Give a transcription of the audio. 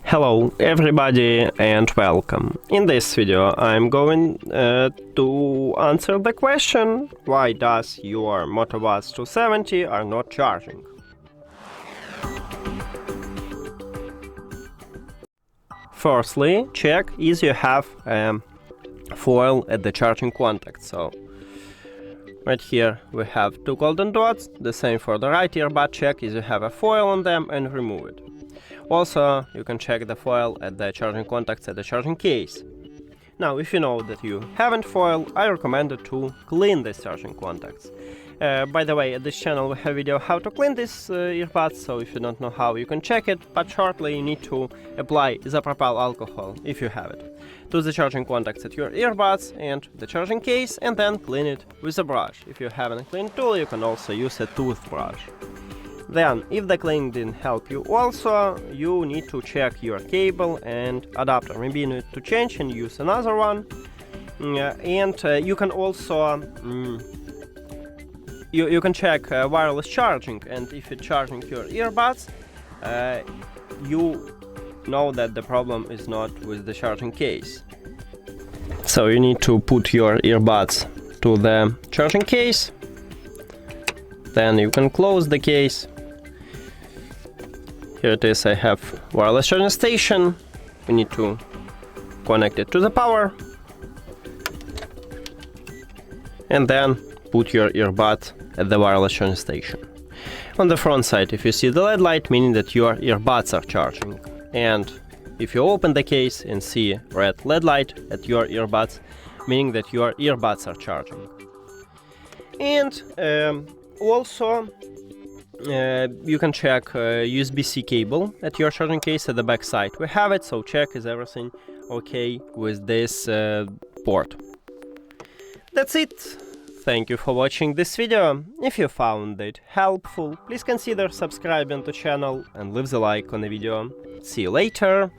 Hello everybody and welcome. In this video I'm going to answer the question why does your Moto Buds 270 are not charging. Firstly, check if you have foil at the charging contact. So right here we have two golden dots, the same for the right earbud. Check if you have a foil on them and remove it. Also, you can check the foil at the charging contacts at the charging case. Now, if you know that you haven't foil, I recommend it to clean these charging contacts. By the way, at this channel we have a video how to clean these earbuds, so if you don't know how, you can check it, but shortly you need to apply isopropyl alcohol, if you have it, to the charging contacts at your earbuds and the charging case, and then clean it with a brush. If you have a clean tool, you can also use a toothbrush. Then, if the cleaning didn't help you also, you need to check your cable and adapter. Maybe you need to change and use another one. You can also you can check wireless charging, and if you're charging your earbuds, you know that the problem is not with the charging case. So you need to put your earbuds to the charging case, then you can close the case. Here it is, I have wireless charging station. We need to connect it to the power. And then put your earbud at the wireless charging station. On the front side, if you see the LED light, meaning that your earbuds are charging. And if you open the case and see red LED light at your earbuds, meaning that your earbuds are charging. And also, you can check USB-C cable at your charging case at the back side. We have it, so check is everything okay with this port. That's it. Thank you for watching this video. If you found it helpful, please consider subscribing to the channel and leave the like on the video. See you later.